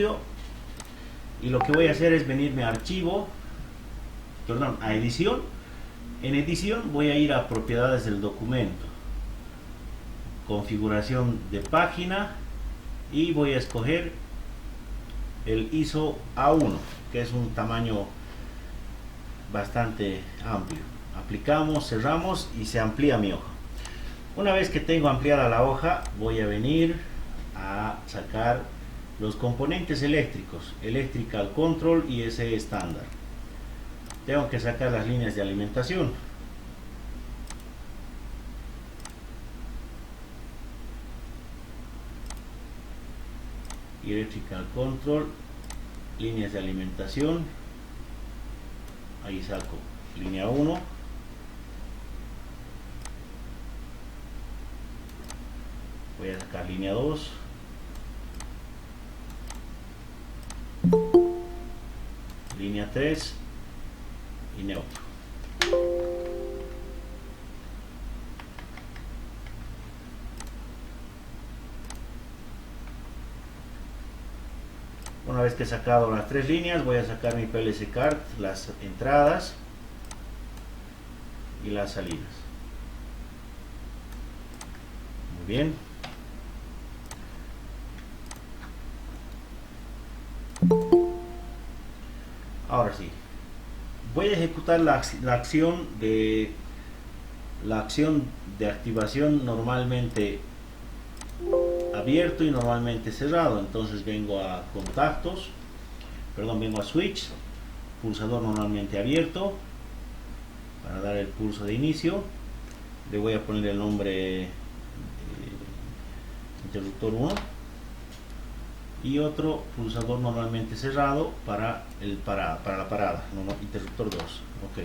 Studio y lo que voy a hacer es venirme a archivo, perdón, a edición. En edición voy a ir a propiedades del documento, configuración de página, y voy a escoger el ISO A1, que es un tamaño bastante amplio. Aplicamos, cerramos y se amplía mi hoja. Una vez que tengo ampliada la hoja, voy a venir a sacar los componentes eléctricos, Electrical Control y SE estándar. Tengo que sacar las líneas de alimentación. Electrical Control, líneas de alimentación. Ahí saco línea 1. Voy a sacar línea 2. Línea 3 y neutro. Una vez que he sacado las tres líneas, voy a sacar mi PLC card, las entradas y las salidas. Muy bien. Ahora sí, voy a ejecutar la acción de activación normalmente abierto y normalmente cerrado. Entonces vengo a contactos, perdón, vengo a switch, pulsador normalmente abierto, para dar el pulso de inicio. Le voy a poner el nombre interruptor 1 y otro pulsador normalmente cerrado para la parada, interruptor 2. Ok,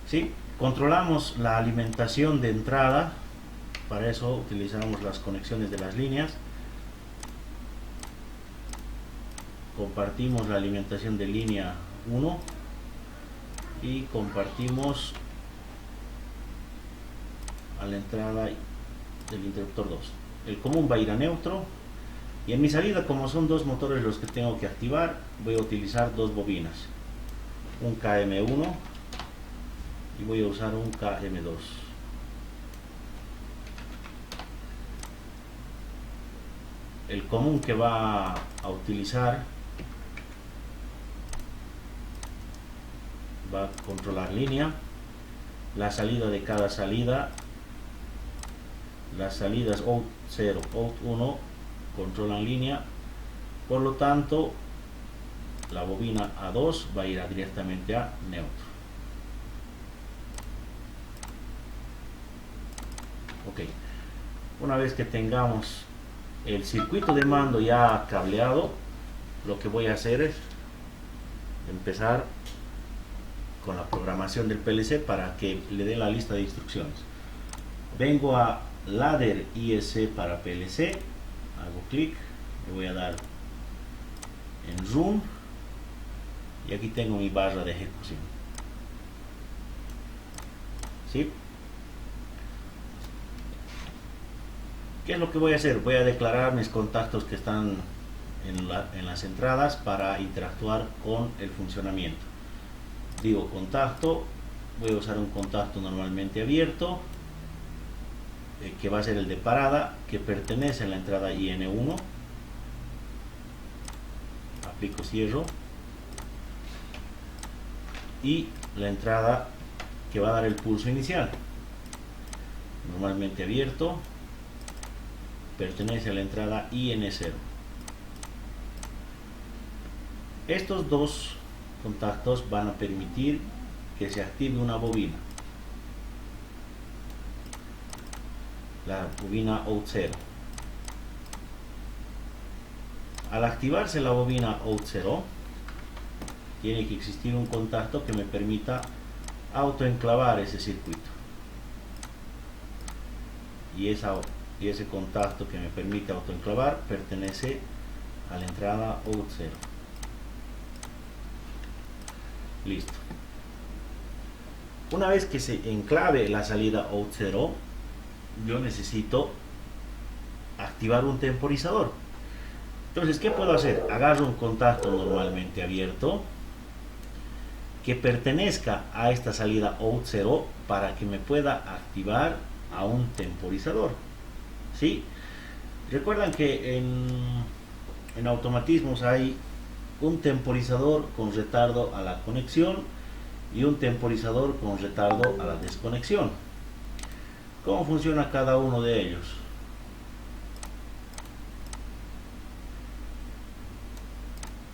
¿sí? Controlamos la alimentación de entrada. Para eso utilizamos las conexiones de las líneas. Compartimos la alimentación de línea 1 y compartimos a la entrada del interruptor 2. El común va a ir a neutro, y en mi salida, como son dos motores los que tengo que activar, voy a utilizar dos bobinas, un KM1 y voy a usar un KM2. El común que va a utilizar va a controlar línea, la salida de cada salida, las salidas out 0, out 1 controlan línea, por lo tanto la bobina A2 va a ir directamente a neutro. Ok, una vez que tengamos el circuito de mando ya cableado, lo que voy a hacer es empezar con la programación del PLC para que le dé la lista de instrucciones. Vengo a ladder ISC para PLC, hago clic, le voy a dar en run y aquí tengo mi barra de ejecución. ¿Sí? ¿Qué es lo que voy a hacer? Voy a declarar mis contactos que están en las entradas para interactuar con el funcionamiento. Digo contacto, voy a usar un contacto normalmente abierto, que va a ser el de parada, que pertenece a la entrada IN1. Aplico, cierro. Y la entrada que va a dar el pulso inicial, normalmente abierto, pertenece a la entrada IN0. Estos dos contactos van a permitir que se active una bobina, la bobina OUT0. Al activarse la bobina OUT0, tiene que existir un contacto que me permita autoenclavar ese circuito, y ese contacto que me permite autoenclavar pertenece a la entrada OUT0. Listo. Una vez que se enclave la salida OUT0, yo necesito activar un temporizador. Entonces, ¿qué puedo hacer? Agarro un contacto normalmente abierto que pertenezca a esta salida out 0 para que me pueda activar a un temporizador. ¿Sí? Recuerdan que en automatismos hay un temporizador con retardo a la conexión y un temporizador con retardo a la desconexión. ¿Cómo funciona cada uno de ellos?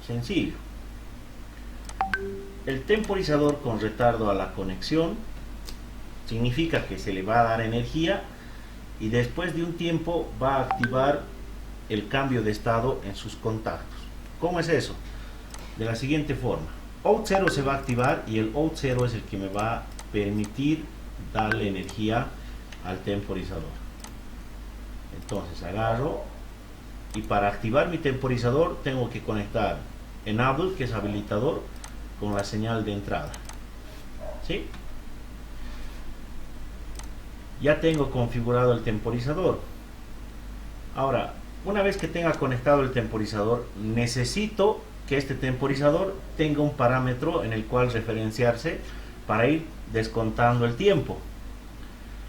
Sencillo. El temporizador con retardo a la conexión significa que se le va a dar energía y después de un tiempo va a activar el cambio de estado en sus contactos. ¿Cómo es eso? De la siguiente forma. Out 0 se va a activar y el out 0 es el que me va a permitir darle energía al temporizador. Entonces agarro y para activar mi temporizador tengo que conectar Enable, que es habilitador, con la señal de entrada. ¿Sí? Ya tengo configurado el temporizador. Ahora, una vez que tenga conectado el temporizador, necesito que este temporizador tenga un parámetro en el cual referenciarse para ir descontando el tiempo.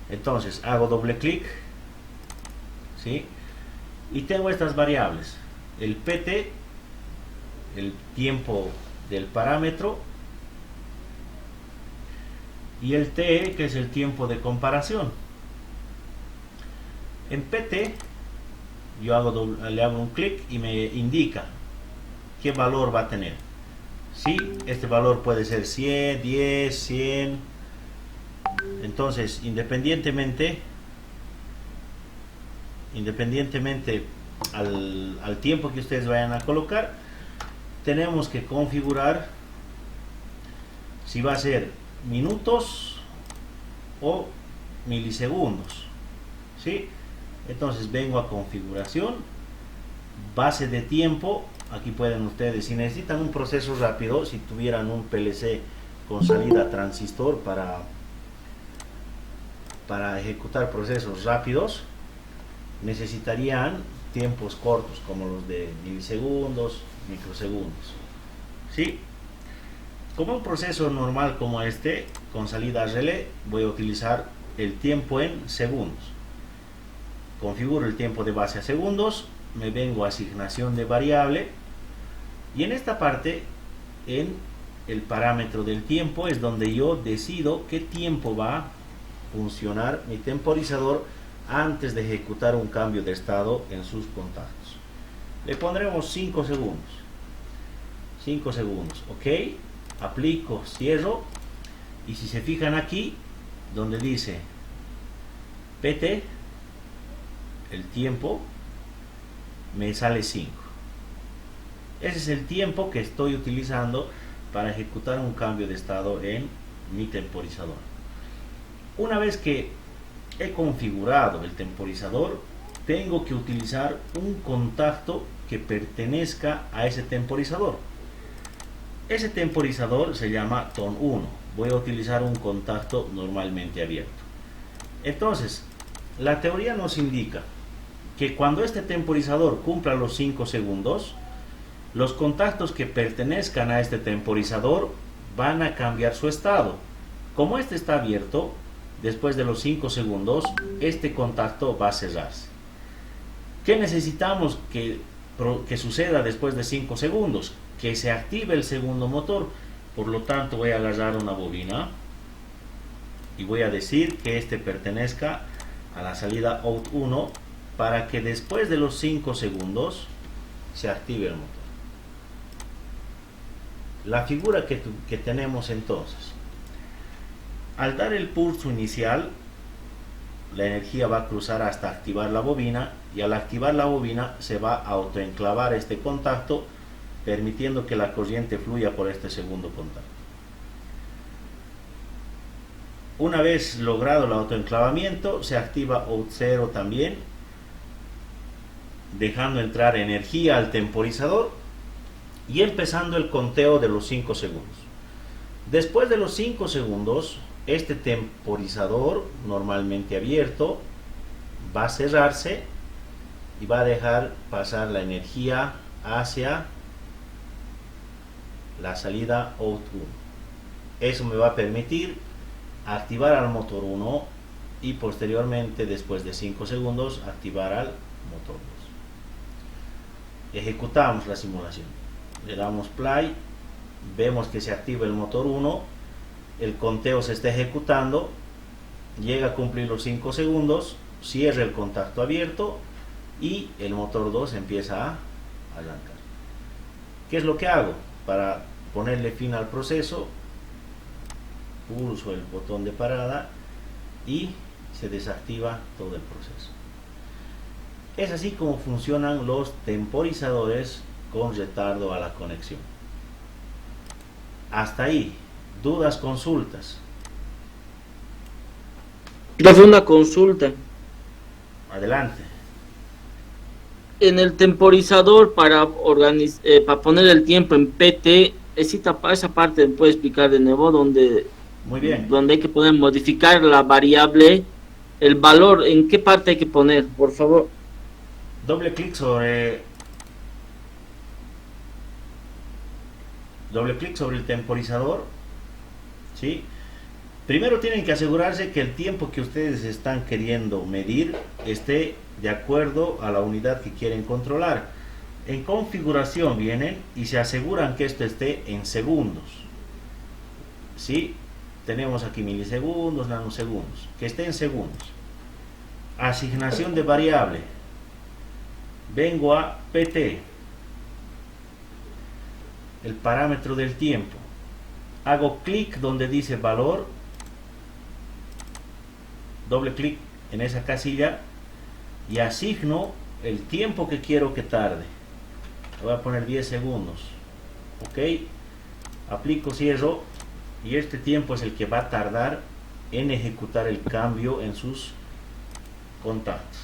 Entonces hago doble clic, ¿sí? Y tengo estas variables: el PT, el tiempo del parámetro, y el TE, que es el tiempo de comparación. En PT yo le hago un clic y me indica qué valor va a tener. ¿Sí? Este valor puede ser 100, 10, 100. Entonces, independientemente al tiempo que ustedes vayan a colocar, tenemos que configurar si va a ser minutos o milisegundos. ¿Sí? Entonces vengo a configuración, base de tiempo. Aquí pueden ustedes, si necesitan un proceso rápido, si tuvieran un PLC con salida transistor para ejecutar procesos rápidos, necesitarían tiempos cortos como los de milisegundos, microsegundos. ¿Sí? Como un proceso normal como este, con salida relé, voy a utilizar el tiempo en segundos. Configuro el tiempo de base a segundos, me vengo a asignación de variable y en esta parte, en el parámetro del tiempo, es donde yo decido qué tiempo va a funcionar mi temporizador antes de ejecutar un cambio de estado en sus contactos. Le pondremos 5 segundos. 5 segundos, ok. Aplico, cierro, y si se fijan aquí donde dice PT, el tiempo, me sale 5. Ese es el tiempo que estoy utilizando para ejecutar un cambio de estado en mi temporizador. Una vez que he configurado el temporizador, tengo que utilizar un contacto que pertenezca a ese temporizador. Ese temporizador se llama TON 1. Voy a utilizar un contacto normalmente abierto. Entonces, la teoría nos indica que cuando este temporizador cumpla los 5 segundos, los contactos que pertenezcan a este temporizador van a cambiar su estado. Como este está abierto, después de los 5 segundos, este contacto va a cerrarse. ¿Qué necesitamos que suceda después de 5 segundos? Que se active el segundo motor. Por lo tanto, voy a agarrar una bobina y voy a decir que este pertenezca a la salida out 1 para que después de los 5 segundos se active el motor. La figura que tenemos entonces: al dar el pulso inicial, la energía va a cruzar hasta activar la bobina, y al activar la bobina se va a autoenclavar este contacto, permitiendo que la corriente fluya por este segundo contacto. Una vez logrado el autoenclavamiento, se activa out 0 también, dejando entrar energía al temporizador y empezando el conteo de los 5 segundos. Después de los 5 segundos, este temporizador normalmente abierto va a cerrarse y va a dejar pasar la energía hacia la salida out 1. Eso me va a permitir activar al motor 1 y posteriormente, después de 5 segundos, activar al motor 2. Ejecutamos la simulación, le damos play, vemos que se activa el motor 1, el conteo se está ejecutando, llega a cumplir los 5 segundos, cierra el contacto abierto y el motor 2 empieza a arrancar. ¿Qué es lo que hago? Para ponerle fin al proceso, pulso el botón de parada y se desactiva todo el proceso. Es así como funcionan los temporizadores con retardo a la conexión. Hasta ahí, dudas, consultas. Profe, una consulta. Adelante. En el temporizador para poner el tiempo en PT, esa parte me puede explicar de nuevo donde Muy bien. Donde hay que poner modificar la variable, el valor, ¿en qué parte hay que poner, por favor? Doble clic sobre el temporizador, ¿sí? Primero tienen que asegurarse que el tiempo que ustedes están queriendo medir esté de acuerdo a la unidad que quieren controlar. En configuración vienen y se aseguran que esto esté en segundos, ¿sí? Tenemos aquí milisegundos, nanosegundos, que esté en segundos. Asignación de variable, vengo a PT, el parámetro del tiempo, hago clic donde dice valor, doble clic en esa casilla y asigno el tiempo que quiero que tarde. Voy a poner 10 segundos, ok, aplico, cierro, y este tiempo es el que va a tardar en ejecutar el cambio en sus contactos.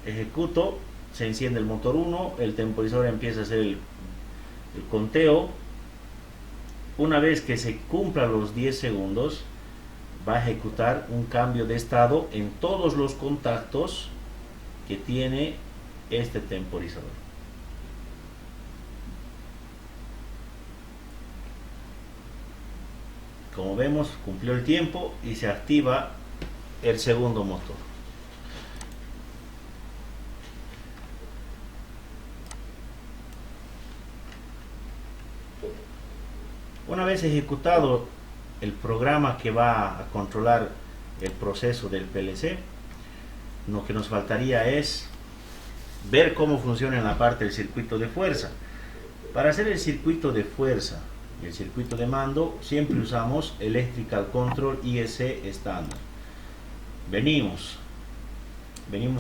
Ejecuto, se enciende el motor 1, el temporizador empieza a hacer el conteo. Una vez que se cumplan los 10 segundos, va a ejecutar un cambio de estado en todos los contactos que tiene este temporizador. Como vemos, cumplió el tiempo y se activa el segundo motor. Una vez ejecutado el programa que va a controlar el proceso del PLC, lo que nos faltaría es ver cómo funciona en la parte del circuito de fuerza. Para hacer el circuito de fuerza y el circuito de mando siempre usamos Electrical Control IEC estándar. Venimos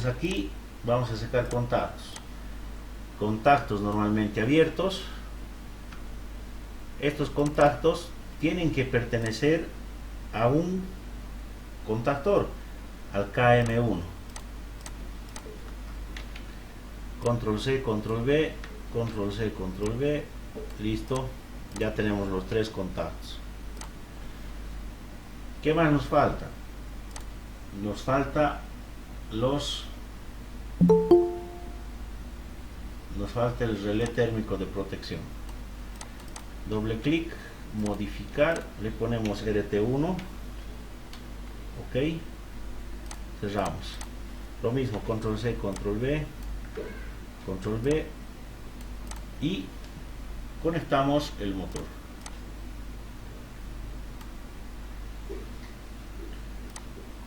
aquí, vamos a sacar contactos normalmente abiertos. Estos contactos tienen que pertenecer a un contactor, al KM1. Control C, Control V, Control C, Control V, listo, ya tenemos los 3 contactos. ¿Qué más nos falta? Nos falta el relé térmico de protección. Doble clic, modificar, le ponemos RT1, ok, cerramos. Lo mismo, Control C, Control V, Control V y conectamos el motor.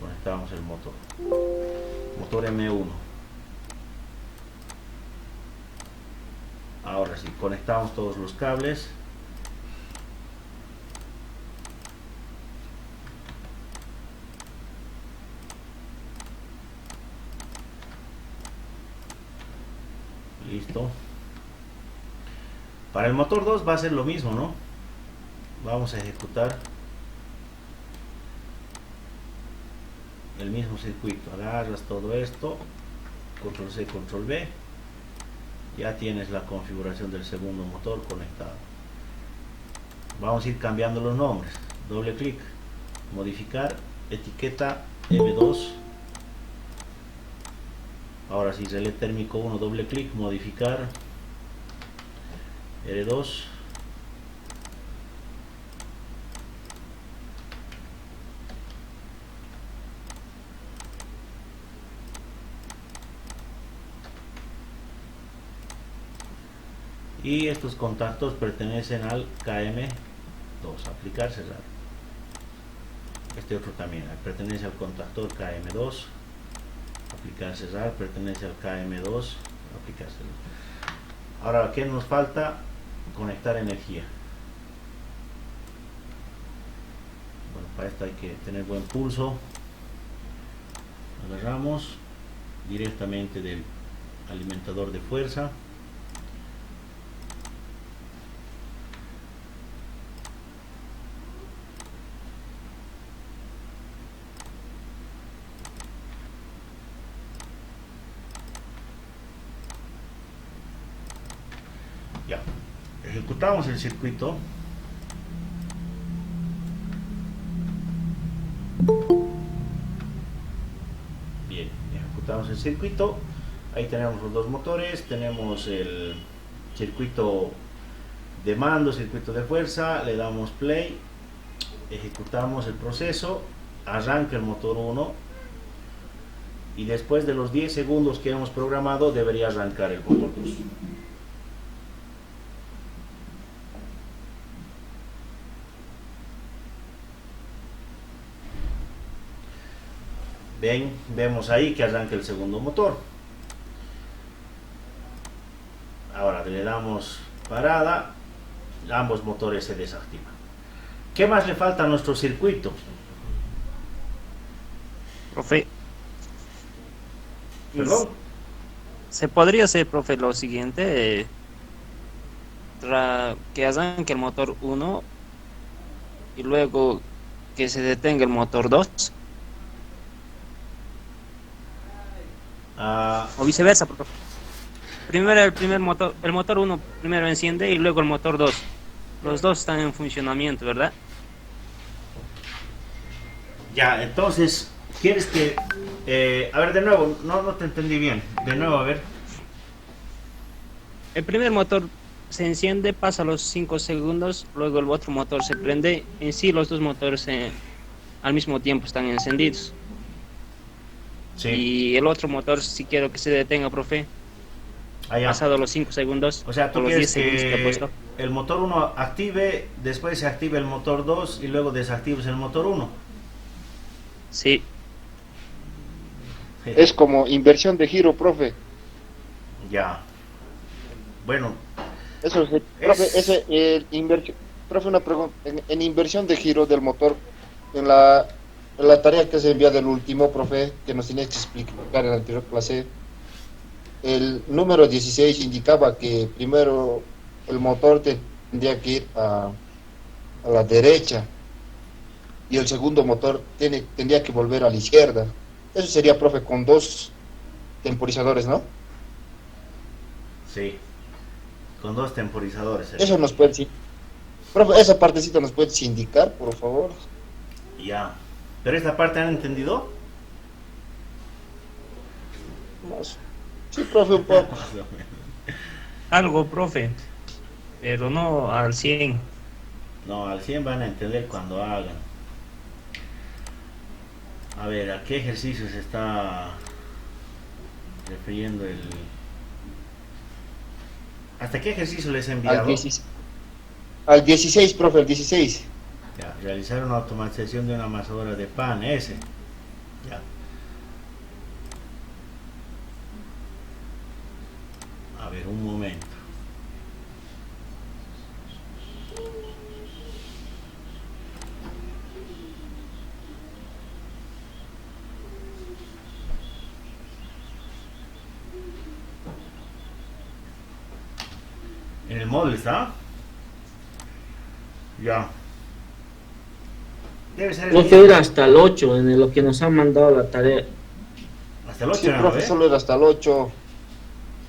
Conectamos el motor M1. Ahora sí, conectamos todos los cables. Listo. Para el motor 2 va a ser lo mismo, ¿no? Vamos a ejecutar el mismo circuito. Agarras todo esto, Control C, Control V, ya tienes la configuración del segundo motor conectado. Vamos a ir cambiando los nombres. Doble clic, modificar, etiqueta M2, Ahora sí, relé térmico 1, doble clic, modificar, R2. Y estos contactos pertenecen al KM2, aplicar, cerrar. Este otro también pertenece al contactor KM2, aplicar, cerrar, pertenece al KM2, aplicar, cerrar. Ahora, ¿qué nos falta? Conectar energía. Bueno, para esto hay que tener buen pulso. Agarramos directamente del alimentador de fuerza. Ya, ejecutamos el circuito. Bien, ejecutamos el circuito. Ahí tenemos los dos motores, tenemos el circuito de mando, circuito de fuerza, le damos play, ejecutamos el proceso, arranca el motor 1 y después de los 10 segundos que hemos programado debería arrancar el motor 2. Ven, vemos ahí que arranca el segundo motor. Ahora le damos parada, ambos motores se desactivan. ¿Qué más le falta a nuestro circuito? Profe, ¿Perdón? ¿se podría hacer, profe, lo siguiente? Que arranque el motor 1 y luego que se detenga el motor 2. O viceversa, profe. Primero el motor 1 primero enciende y luego el motor 2. Los dos están en funcionamiento, ¿verdad? Ya, entonces, ¿quieres que... a ver, de nuevo, no te entendí bien. De nuevo, a ver. El primer motor se enciende, pasa los 5 segundos, luego el otro motor se prende. En sí, los dos motores al mismo tiempo están encendidos. Sí. Y el otro motor, si quiero que se detenga, profe, pasado los 5 segundos, O sea, tú o los quieres 10 segundos que he que puesto. el motor 1 active, después se active el motor 2 y luego desactives el motor 1. Sí, Es como inversión de giro, profe. Ya. Bueno, Eso es, profe, profe, una pregunta. En inversión de giro del motor, en la tarea que se envía del último, profe, que nos tenía que explicar en la anterior clase, el número 16 indicaba que primero el motor tendría que ir a la derecha y el segundo motor tendría que volver a la izquierda. Eso sería, profe, con dos temporizadores, ¿no? sí. Con dos temporizadores. Eso nos puede, profe, esa partecita nos puedes indicar, por favor. Ya. ¿Pero esta parte han entendido? Sí, profe, un poco. algo, profe, pero no al 100. No, al 100 van a entender cuando hagan. A ver, ¿a qué ejercicio se está refiriendo el... ¿Hasta qué ejercicio les he enviado? Al 16, profe, al 16. Ya, realizar una automatización de una amasadora de pan, ese. Ya. A ver, un momento. En el módulo está. Ya. Debe ser el Profe, era hasta el 8 en lo que nos han mandado la tarea. hasta el 8, Sí, ¿no? profe, solo era hasta el 8.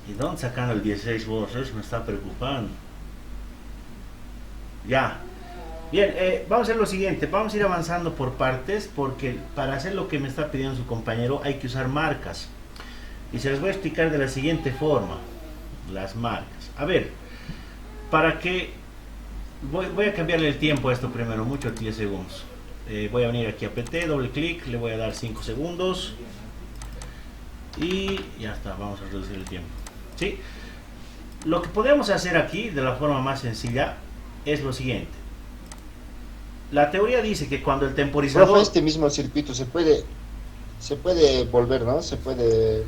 ¿Y dónde sacan el 16 vos? Eso me está preocupando. Ya. Bien, vamos a hacer lo siguiente. Vamos a ir avanzando por partes porque para hacer lo que me está pidiendo su compañero hay que usar marcas. y se las voy a explicar de la siguiente forma, las marcas. A ver, para que voy a cambiarle el tiempo a esto primero, mucho, 10 segundos. Voy a venir aquí a PT, doble clic, le voy a dar 5 segundos y ya está, vamos a reducir el tiempo. ¿Sí? Lo que podemos hacer aquí de la forma más sencilla es lo siguiente. La teoría dice que cuando el temporizador... Profe, este mismo circuito se puede volver, ¿no? Se puede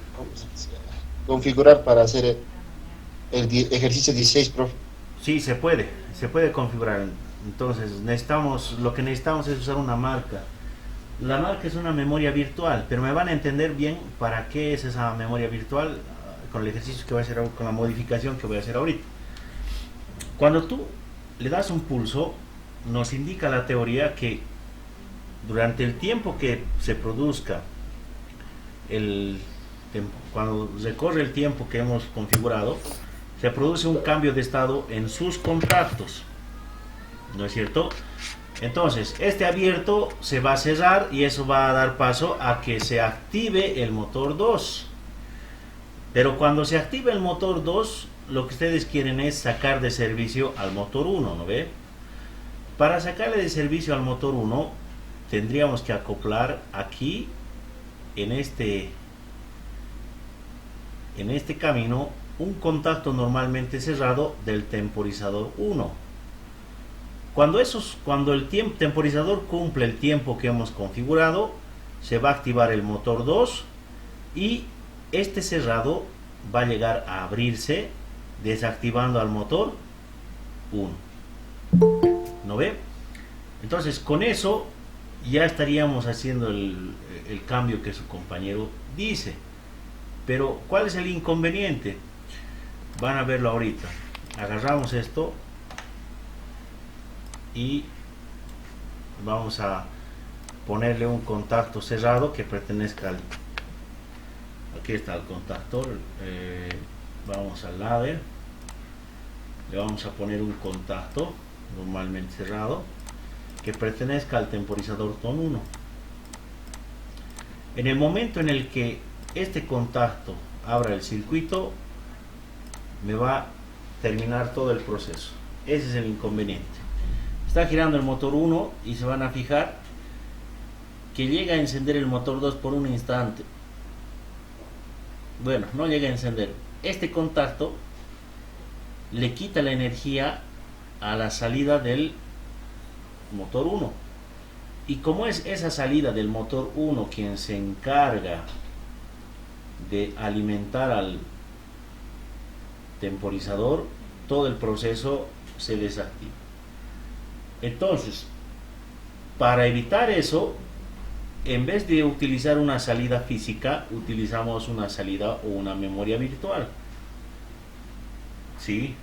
configurar para hacer ejercicio 16, profe. Sí, se puede configurar. Entonces, lo que necesitamos es usar una marca. La marca es una memoria virtual, pero me van a entender bien para qué es esa memoria virtual con el ejercicio que voy a hacer, con la modificación que voy a hacer ahorita. Cuando tú le das un pulso, nos indica la teoría que durante el tiempo que se produzca cuando recorre el tiempo que hemos configurado, se produce un cambio de estado en sus contactos, ¿no es cierto? Entonces este abierto se va a cerrar y eso va a dar paso a que se active el motor 2. Pero cuando se active el motor 2, lo que ustedes quieren es sacar de servicio al motor 1, ¿no ve? Para sacarle de servicio al motor 1 tendríamos que acoplar aquí en este camino un contacto normalmente cerrado del temporizador 1. Cuando el temporizador cumple el tiempo que hemos configurado, se va a activar el motor 2 y este cerrado va a llegar a abrirse desactivando al motor 1. ¿No ve? Entonces con eso ya estaríamos haciendo el cambio que su compañero dice. Pero ¿cuál es el inconveniente? Van a verlo ahorita. Agarramos esto y vamos a ponerle un contacto cerrado que pertenezca al... Aquí está el contactor. Vamos al ladder. Le vamos a poner un contacto normalmente cerrado que pertenezca al temporizador TON 1. En el momento en el que este contacto abra el circuito, me va a terminar todo el proceso. Ese es el inconveniente. Está girando el motor 1 y se van a fijar que llega a encender el motor 2 por un instante. Bueno, no llega a encender. Este contacto le quita la energía a la salida del motor 1. Y como es esa salida del motor 1 quien se encarga de alimentar al temporizador, todo el proceso se desactiva. Entonces, para evitar eso, en vez de utilizar una salida física, utilizamos una salida o una memoria virtual. ¿Sí?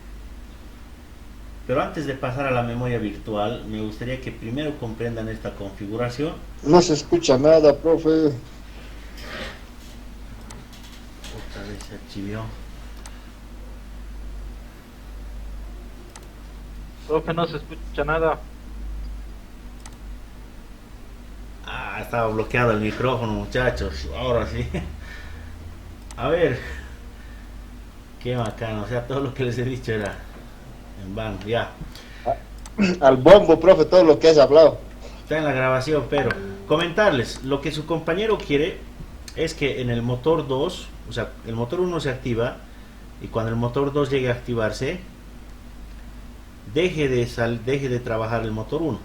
Pero antes de pasar a la memoria virtual, me gustaría que primero comprendan esta configuración. No se escucha nada, profe. Otra vez se archivió. Profe, no se escucha nada. Ah, estaba bloqueado el micrófono, muchachos. Ahora sí. A ver. Qué bacano. O sea, todo lo que les he dicho era en vano. Ya. Al bombo, profe, todo lo que has hablado. Está en la grabación, pero comentarles. Lo que su compañero quiere es que en el motor 2, o sea, el motor 1 se activa y cuando el motor 2 llegue a activarse, deje de trabajar el motor 1.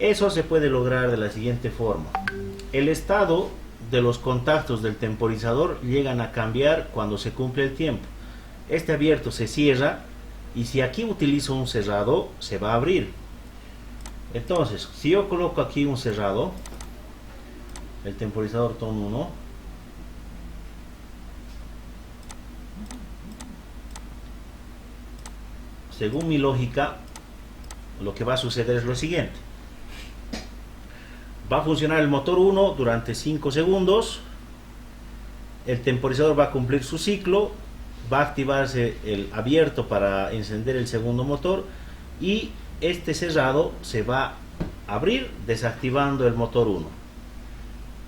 Eso se puede lograr de la siguiente forma. El estado de los contactos del temporizador llegan a cambiar cuando se cumple el tiempo. Este abierto se cierra y si aquí utilizo un cerrado, se va a abrir. Entonces, si yo coloco aquí un cerrado, el temporizador TON 1, según mi lógica, lo que va a suceder es lo siguiente. Va a funcionar el motor 1 durante 5 segundos. El temporizador va a cumplir su ciclo. Va a activarse el abierto para encender el segundo motor. Y este cerrado se va a abrir desactivando el motor 1.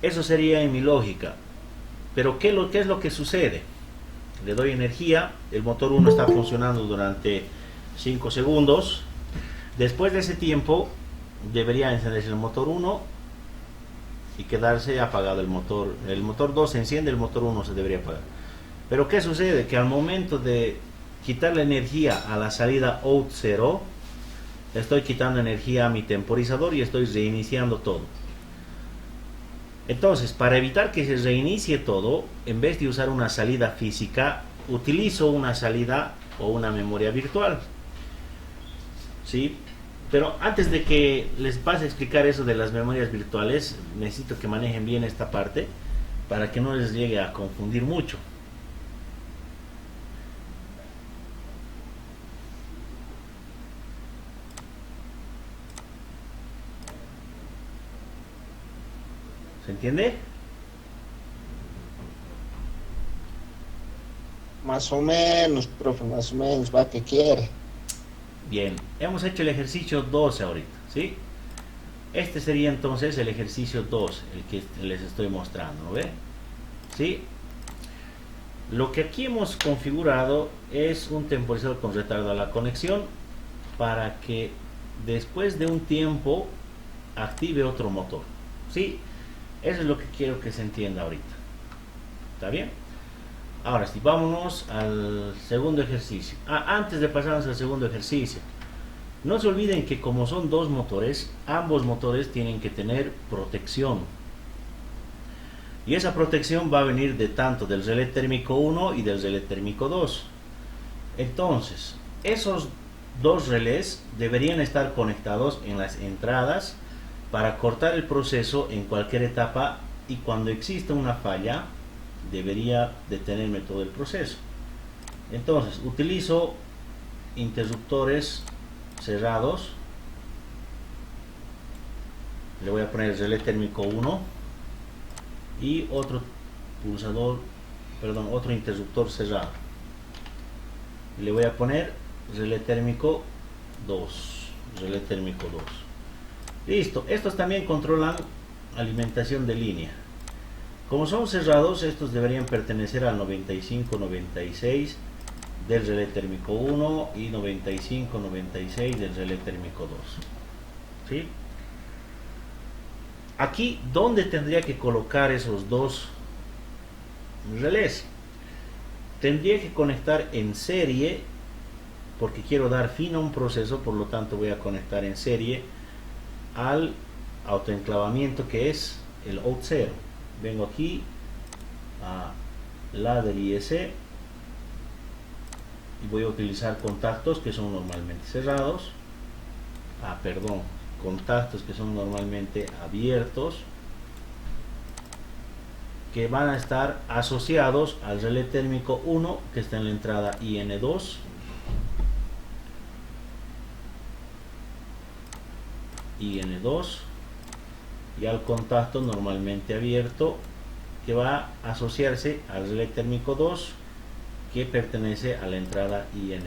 Eso sería en mi lógica. Pero ¿qué es lo que sucede? Le doy energía, el motor 1 está funcionando durante 5 segundos. Después de ese tiempo debería encenderse el motor 1 y quedarse apagado el motor. El motor 2 se enciende, el motor 1 se debería apagar. Pero ¿qué sucede? Que al momento de quitar la energía a la salida out 0, estoy quitando energía a mi temporizador y estoy reiniciando todo. Entonces, para evitar que se reinicie todo, en vez de usar una salida física, utilizo una salida o una memoria virtual. ¿Sí? Pero antes de que les pase a explicar eso de las memorias virtuales, necesito que manejen bien esta parte para que no les llegue a confundir mucho. ¿Se entiende? Más o menos, profe, más o menos, va que quiere. Bien, hemos hecho el ejercicio 12 ahorita, ¿sí? Este sería entonces el ejercicio 2, el que les estoy mostrando, ¿no ve? ¿Sí? Lo que aquí hemos configurado es un temporizador con retardo a la conexión para que después de un tiempo active otro motor, ¿sí? Eso es lo que quiero que se entienda ahorita. ¿Está bien? Ahora sí, vámonos al segundo ejercicio. Antes de pasarnos al segundo ejercicio, no se olviden que como son dos motores, ambos motores tienen que tener protección. Y esa protección va a venir de tanto del relé térmico 1 y del relé térmico 2. Entonces, esos dos relés deberían estar conectados en las entradas para cortar el proceso en cualquier etapa, y cuando exista una falla debería detenerme todo el proceso. Entonces utilizo interruptores cerrados. Le voy a poner el relé térmico 1 y otro otro interruptor cerrado. Le voy a poner relé térmico 2. Relé térmico 2. Listo, estos también controlan alimentación de línea. Como son cerrados, estos deberían pertenecer al 95-96 del relé térmico 1 y 95-96 del relé térmico 2. ¿Sí? Aquí, ¿dónde tendría que colocar esos dos relés? Tendría que conectar en serie, porque quiero dar fin a un proceso, por lo tanto voy a conectar en serie al autoenclavamiento, que es el out 0. Vengo aquí a ladder IS y voy a utilizar contactos que son normalmente cerrados, contactos que son normalmente abiertos, que van a estar asociados al relé térmico 1 que está en la entrada IN2, y al contacto normalmente abierto que va a asociarse al relé térmico 2 que pertenece a la entrada IN3.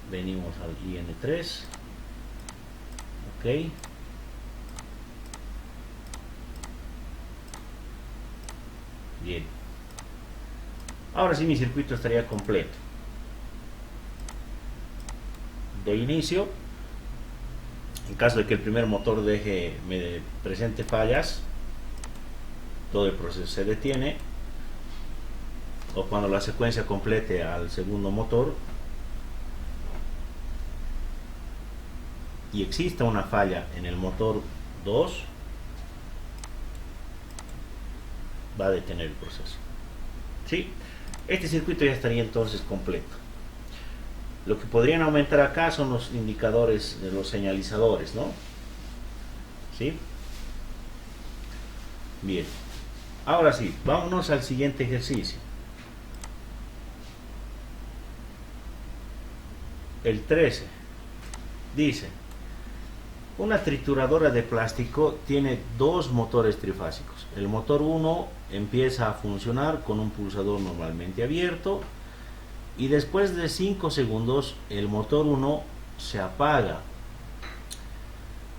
Venimos al IN3. Ok. Bien. Ahora sí mi circuito estaría completo. De inicio, en caso de que el primer motor me presente fallas, todo el proceso se detiene, o cuando la secuencia complete al segundo motor y exista una falla en el motor 2, va a detener el proceso. ¿Sí? Este circuito ya estaría entonces completo. Lo que podrían aumentar acá son los indicadores de los señalizadores, ¿no? ¿Sí? Bien. Ahora sí, vámonos al siguiente ejercicio. El 13 dice: una trituradora de plástico tiene dos motores trifásicos. El motor 1 empieza a funcionar con un pulsador normalmente abierto, y después de 5 segundos el motor 1 se apaga.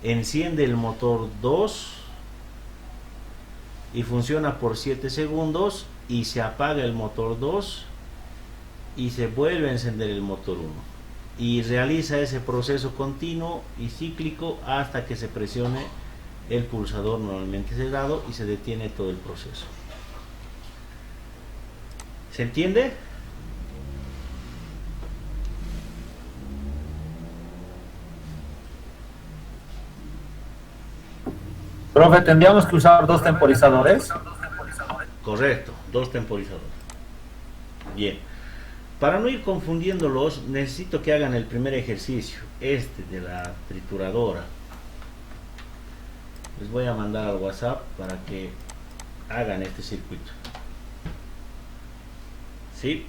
enciende el motor 2 y funciona por 7 segundos y se apaga el motor 2 y se vuelve a encender el motor 1 y realiza ese proceso continuo y cíclico hasta que se presione el pulsador normalmente cerrado y se detiene todo el proceso. ¿Se entiende? Profe, tendríamos que usar dos temporizadores. Correcto, dos temporizadores. Bien. Para no ir confundiéndolos, necesito que hagan el primer ejercicio, este de la trituradora. Les voy a mandar al WhatsApp para que hagan este circuito. ¿Sí?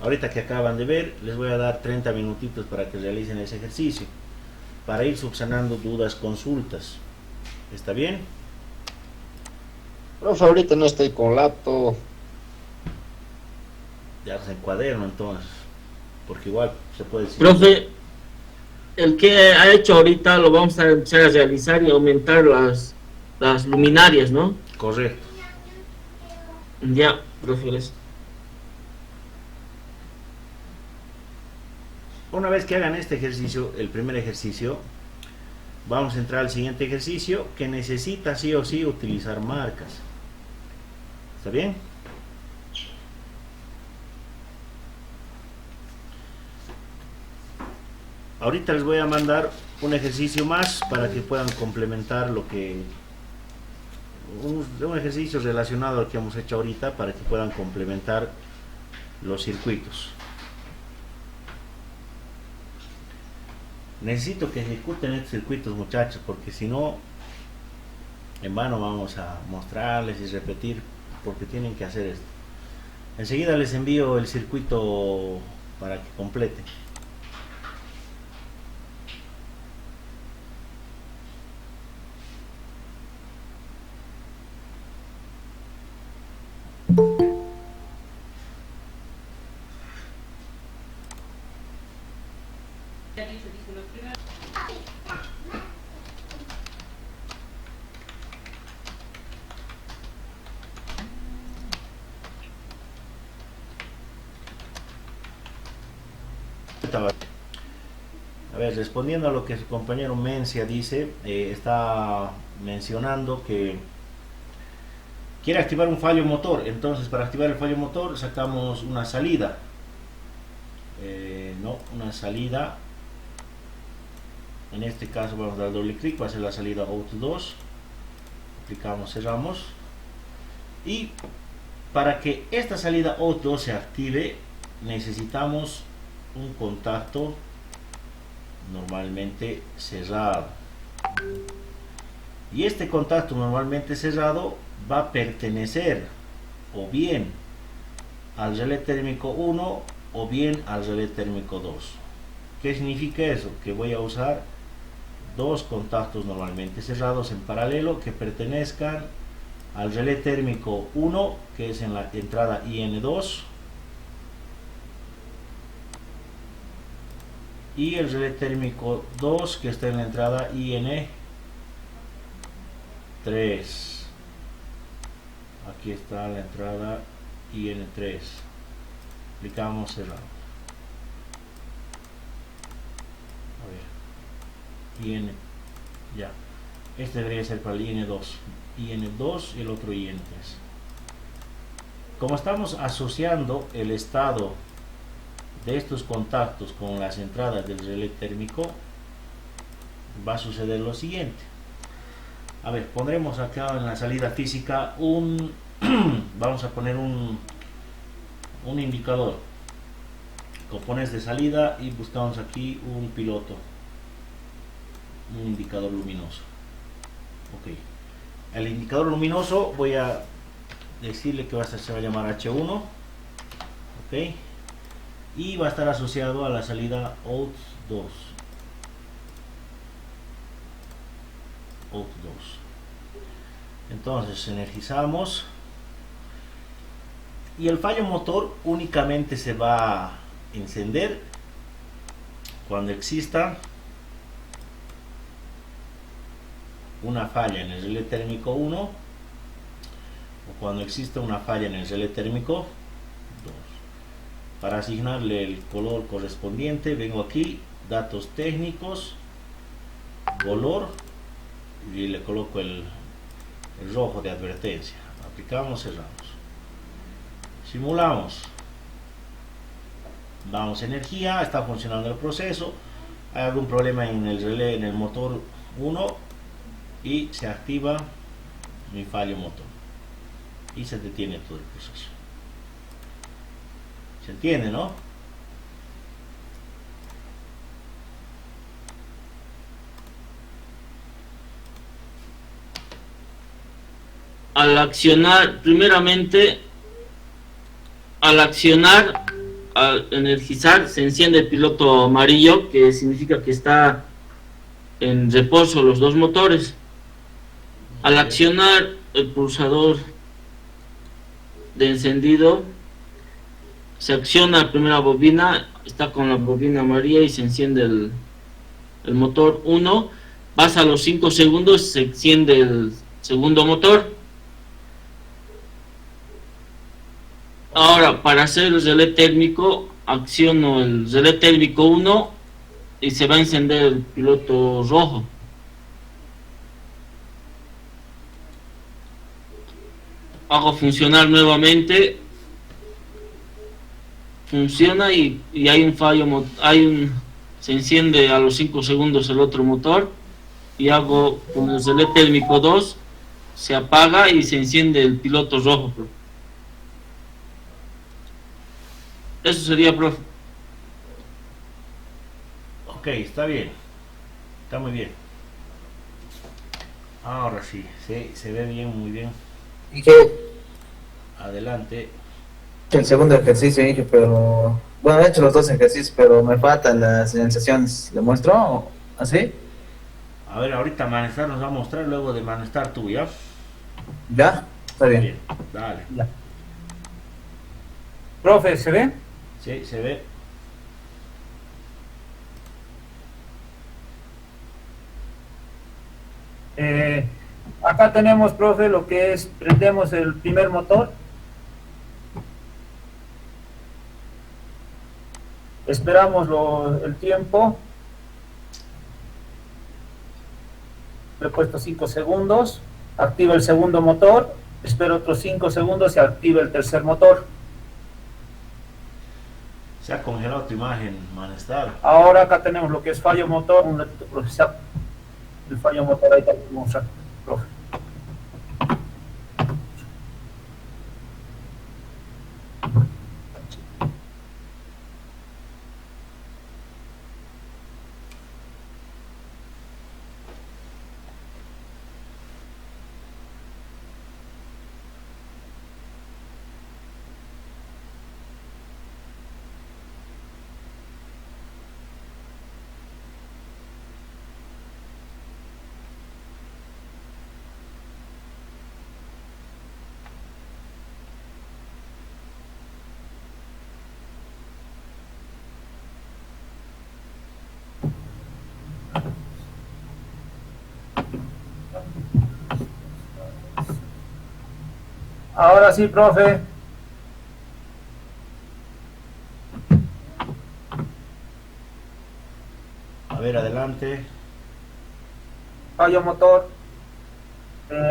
Ahorita que acaban de ver, les voy a dar 30 minutitos para que realicen ese ejercicio, para ir subsanando dudas, consultas. ¿Está bien? Profe, ahorita no estoy con laptop. Ya se encuaderno entonces, porque igual se puede decir. Profe, el que ha hecho ahorita lo vamos a empezar a realizar y aumentar las luminarias, ¿no? Correcto. Ya, profe, gracias. Una vez que hagan este ejercicio, el primer ejercicio, vamos a entrar al siguiente ejercicio que necesita sí o sí utilizar marcas. ¿Está bien? Ahorita les voy a mandar un ejercicio más para que puedan complementar lo que... Un ejercicio relacionado al que hemos hecho ahorita para que puedan complementar los circuitos. Necesito que ejecuten estos circuitos, muchachos, porque si no, en vano vamos a mostrarles y repetir, porque tienen que hacer esto. Enseguida les envío el circuito para que completen. A ver, respondiendo a lo que su compañero Mencia dice, está mencionando que quiere activar un fallo motor. Entonces, para activar el fallo motor sacamos una salida, una salida. En este caso vamos a dar doble clic, va a ser la salida out 2, aplicamos, cerramos, y para que esta salida out 2 se active necesitamos un contacto normalmente cerrado, y este contacto normalmente cerrado va a pertenecer o bien al relé térmico 1 o bien al relé térmico 2. ¿Qué significa eso? Que voy a usar dos contactos normalmente cerrados en paralelo que pertenezcan al relé térmico 1, que es en la entrada IN2, y el relé térmico 2 que está en la entrada IN3. Aquí está la entrada IN3. Aplicamos, cerrado. A ver, IN, ya. Este debería ser para el IN2 y el otro IN3. Como estamos asociando el estado de estos contactos con las entradas del relé térmico, va a suceder lo siguiente. A ver, pondremos acá en la salida física vamos a poner un indicador, componentes de salida, y buscamos aquí un piloto, un indicador luminoso. Ok, el indicador luminoso voy a decirle que se va a llamar H1, ok, y va a estar asociado a la salida out 2. Entonces energizamos y el fallo motor únicamente se va a encender cuando exista una falla en el relé térmico 1 o cuando existe una falla en el relé térmico 2. Para asignarle el color correspondiente, vengo aquí, datos técnicos, color, y le coloco el rojo de advertencia. Aplicamos, cerramos. Simulamos. Damos energía, está funcionando el proceso. Hay algún problema en el relé, en el motor 1 y se activa mi fallo motor y se detiene todo el proceso. ¿Se entiende, no? Al accionar, primeramente, al energizar, se enciende el piloto amarillo, que significa que está en reposo los dos motores. Al accionar el pulsador de encendido, se acciona la primera bobina, está con la bobina amarilla y se enciende el motor 1. Pasa a los 5 segundos, se enciende el segundo motor. Ahora, para hacer el relé térmico, acciono el relé térmico 1 y se va a encender el piloto rojo. Hago funcionar nuevamente. Funciona y hay un fallo, se enciende a los 5 segundos el otro motor y hago con el relé térmico 2, se apaga y se enciende el piloto rojo. Eso sería, profe. Ok, está bien. Está muy bien. Ahora sí, se ve bien, muy bien. Dije Adelante. el segundo ejercicio, dije, pero bueno, he hecho los dos ejercicios, pero me faltan las señalizaciones. ¿Le muestro? ¿Así? A ver, ahorita Manestar nos va a mostrar, luego de Manestar tú, ¿ya? ¿Ya? Está bien. Bien, dale. Ya. Profe, ¿se ve? Sí, se ve. Acá tenemos, profe, lo que es, prendemos el primer motor. Esperamos el tiempo. Le he puesto 5 segundos. Activa el segundo motor. Espero otros 5 segundos y activa el tercer motor. Se ha congelado tu imagen, Manestar. Ahora acá tenemos lo que es fallo motor. Un ratito, profe. El fallo motor ahí también vamos a profe. Ahora sí, profe. A ver, adelante. Fallo motor.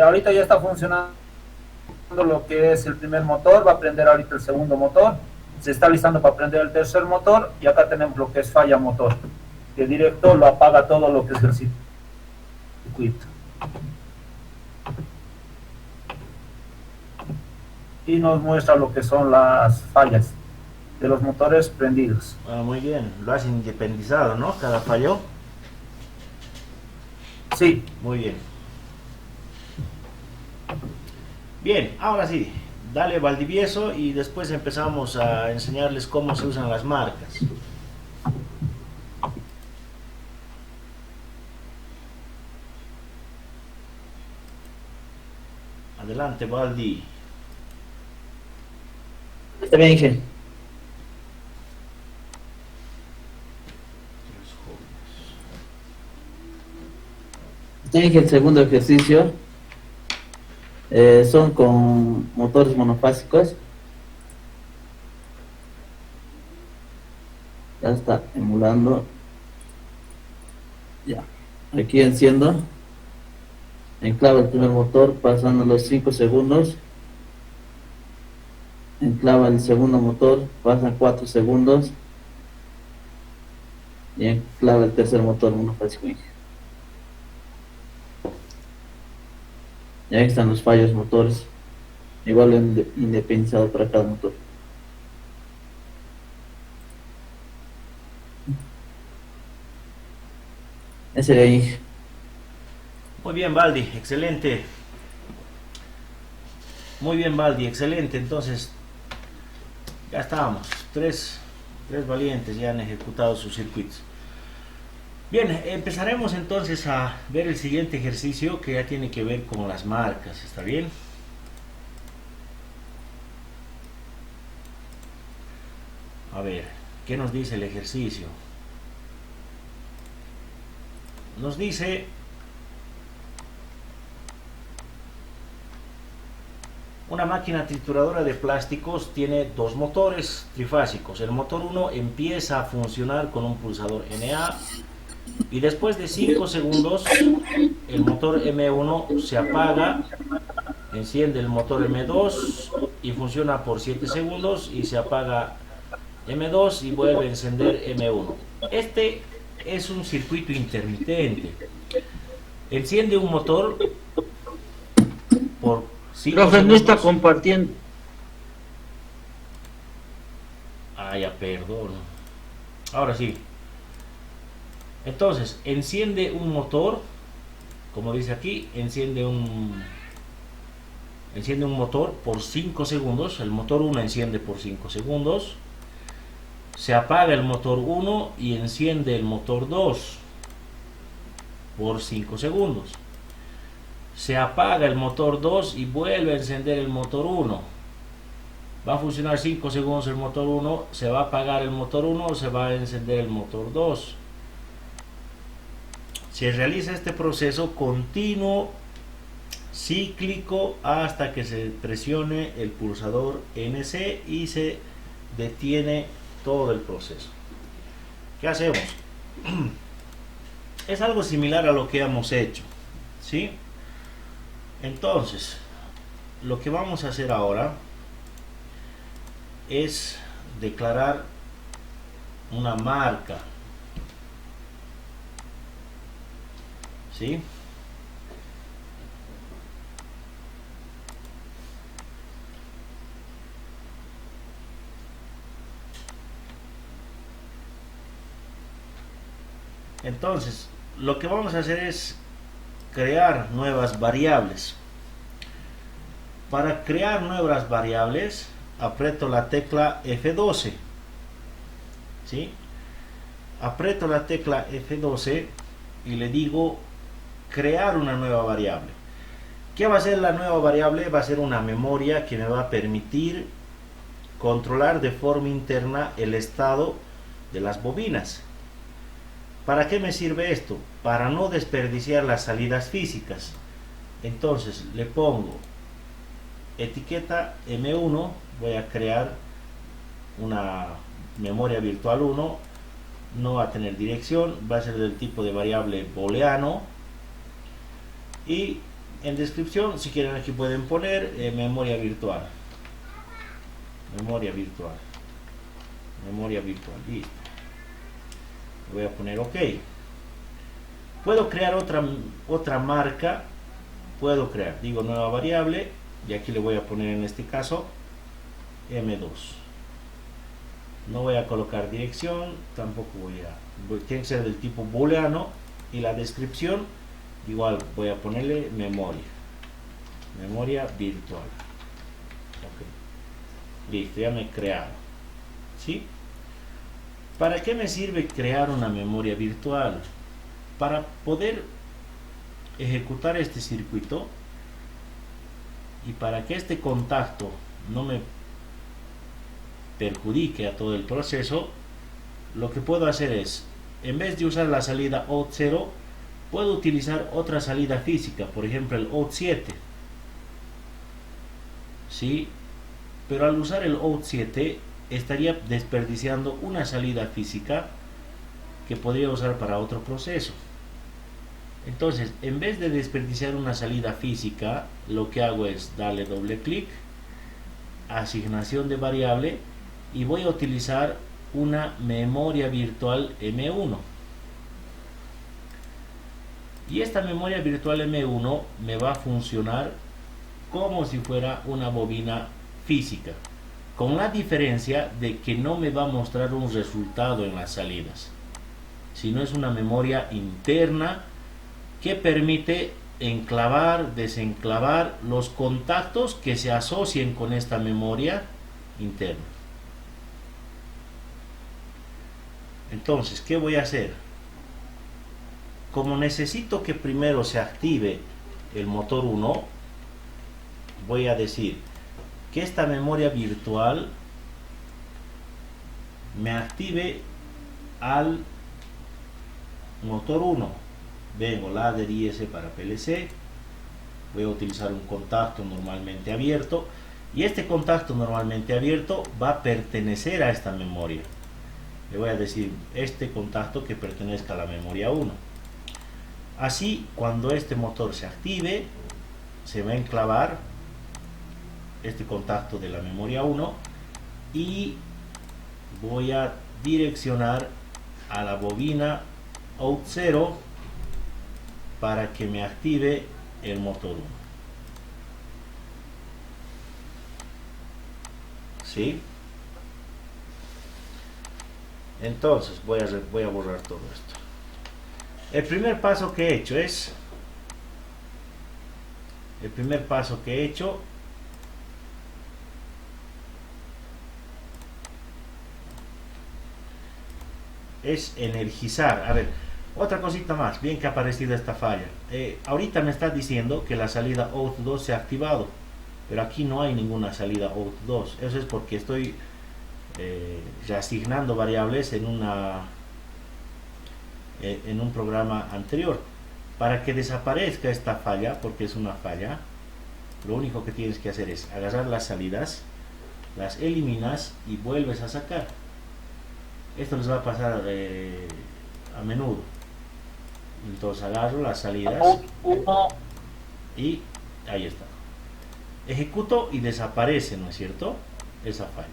Ahorita ya está funcionando lo que es el primer motor. Va a prender ahorita el segundo motor. Se está listando para prender el tercer motor. Y acá tenemos lo que es falla motor, que directo lo apaga todo lo que es el circuito. Y nos muestra lo que son las fallas de los motores prendidos. Ah, muy bien, lo has independizado, ¿no? Cada fallo. Sí. Muy bien. Bien, ahora sí, dale Valdivieso y después empezamos a enseñarles cómo se usan las marcas. Adelante, Valdi. Está bien, dije. Ya dije el segundo ejercicio. Son con motores monofásicos. Ya está emulando. Ya. Aquí enciendo. Enclava el primer motor pasando los 5 segundos. Enclava el segundo motor, pasan 4 segundos. Y enclava el tercer motor monofásico. Y ahí están los fallos motores. Igual independizado para cada motor. Ese de ahí. Muy bien, Baldi, excelente. Muy bien, Baldi, excelente. Entonces, ya estábamos. Tres valientes ya han ejecutado sus circuitos. Bien, empezaremos entonces a ver el siguiente ejercicio que ya tiene que ver con las marcas. ¿Está bien? A ver, ¿qué nos dice el ejercicio? Nos dice una máquina trituradora de plásticos tiene dos motores trifásicos. El motor 1 empieza a funcionar con un pulsador NA y después de 5 segundos el motor M1 se apaga, enciende el motor M2 y funciona por 7 segundos y se apaga M2 y vuelve a encender M1. Este es un circuito intermitente. Enciende un motor por 5 Profe, no está segundos. compartiendo. Ah, ya, perdón. Ahora sí. Entonces, enciende un motor, como dice aquí, enciende un motor por 5 segundos. El motor 1 enciende por 5 segundos. Se apaga el motor 1 y enciende el motor 2 por 5 segundos. Se apaga el motor 2 y vuelve a encender el motor 1. Va a funcionar 5 segundos el motor 1, se va a apagar el motor 1, se va a encender el motor 2. Se realiza este proceso continuo, cíclico, hasta que se presione el pulsador NC y se detiene todo el proceso. ¿Qué hacemos? Es algo similar a lo que hemos hecho, ¿sí? Entonces, lo que vamos a hacer ahora es declarar una marca, ¿sí? Entonces, lo que vamos a hacer es crear nuevas variables. Para crear nuevas variables, aprieto la tecla F12, ¿sí? Aprieto la tecla F12 y le digo crear una nueva variable. ¿Qué va a ser la nueva variable? Va a ser una memoria que me va a permitir controlar de forma interna el estado de las bobinas. ¿Para qué me sirve esto? Para no desperdiciar las salidas físicas. Entonces le pongo etiqueta M1, voy a crear una memoria virtual 1, no va a tener dirección, va a ser del tipo de variable booleano, y en descripción, si quieren, aquí pueden poner memoria virtual, listo. Voy a poner OK. Puedo crear otra marca, digo nueva variable, y aquí le voy a poner en este caso M2. No voy a colocar dirección, tampoco tiene que ser del tipo booleano, y la descripción igual voy a ponerle memoria virtual. OK. Listo, ya me he creado, ¿sí? ¿Para qué me sirve crear una memoria virtual? Para poder ejecutar este circuito y para que este contacto no me perjudique a todo el proceso, lo que puedo hacer es, en vez de usar la salida O0, Puedo utilizar otra salida física, por ejemplo el out 7, ¿sí? Pero al usar el out 7 estaría desperdiciando una salida física que podría usar para otro proceso. Entonces, en vez de desperdiciar una salida física, lo que hago es darle doble clic, asignación de variable, y voy a utilizar una memoria virtual M1. Y esta memoria virtual M1 me va a funcionar como si fuera una bobina física, con la diferencia de que no me va a mostrar un resultado en las salidas, sino es una memoria interna que permite enclavar, desenclavar los contactos que se asocien con esta memoria interna. Entonces, ¿qué voy a hacer? Como necesito que primero se active el motor 1, voy a decir que esta memoria virtual me active al motor 1. Vengo ladder IS para PLC, voy a utilizar un contacto normalmente abierto, y este contacto normalmente abierto va a pertenecer a esta memoria. Le voy a decir este contacto que pertenezca a la memoria 1. Así, cuando este motor se active, se va a enclavar este contacto de la memoria 1 y voy a direccionar a la bobina out 0 para que me active el motor 1. ¿Sí? Entonces voy a borrar todo esto. El primer paso que he hecho es energizar. A ver, otra cosita más, bien que ha aparecido esta falla. Ahorita me está diciendo que la salida out 2 se ha activado, pero aquí no hay ninguna salida out 2. Eso es porque estoy reasignando variables en un programa anterior. Para que desaparezca esta falla, porque es una falla, lo único que tienes que hacer es agarrar las salidas, las eliminas y vuelves a sacar. Esto les va a pasar a menudo. Entonces agarro las salidas y ahí está. Ejecuto y desaparece, ¿no es cierto? Esa falla.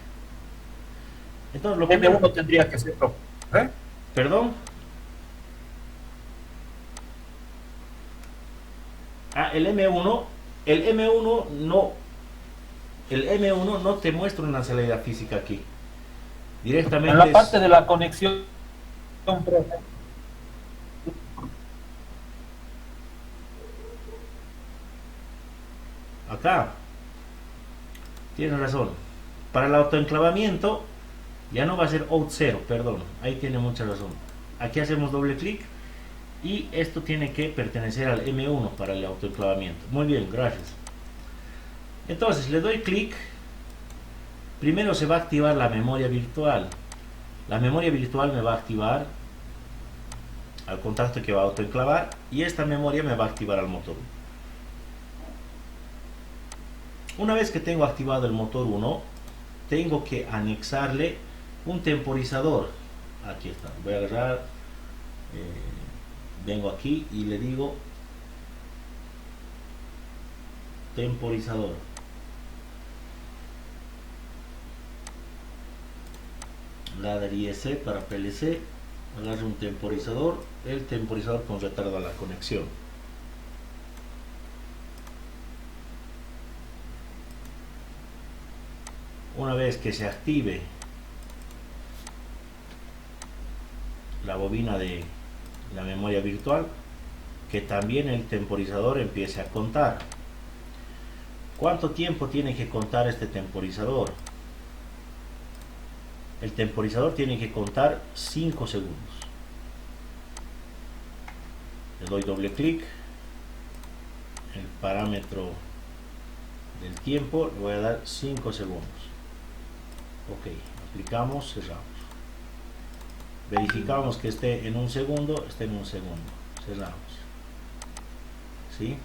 Entonces lo primero M1 tendría que ser, ¿eh? Perdón. El M1 no te muestra una salida física aquí. Directamente En la parte de la conexión, profe. Acá. Tienes razón. Para el autoenclavamiento ya no va a ser out 0, perdón. Ahí tiene mucha razón. Aquí hacemos doble clic y esto tiene que pertenecer al M1 para el autoenclavamiento. Muy bien, gracias. Entonces le doy clic. Primero se va a activar la memoria virtual. La memoria virtual me va a activar al contacto que va a autoenclavar y esta memoria me va a activar al motor 1. Una vez que tengo activado el motor 1, tengo que anexarle un temporizador. Aquí está. Voy a agarrar, vengo aquí y le digo temporizador. Ladder IS para PLC. Agarro un temporizador, el temporizador con retardo a la conexión. Una vez que se active la bobina de la memoria virtual, que también el temporizador empiece a contar. ¿Cuánto tiempo tiene que contar este temporizador? El temporizador tiene que contar 5 segundos. Le doy doble clic. El parámetro del tiempo le voy a dar 5 segundos. Ok, aplicamos, cerramos. Verificamos que esté en un segundo, cerramos. ¿sí?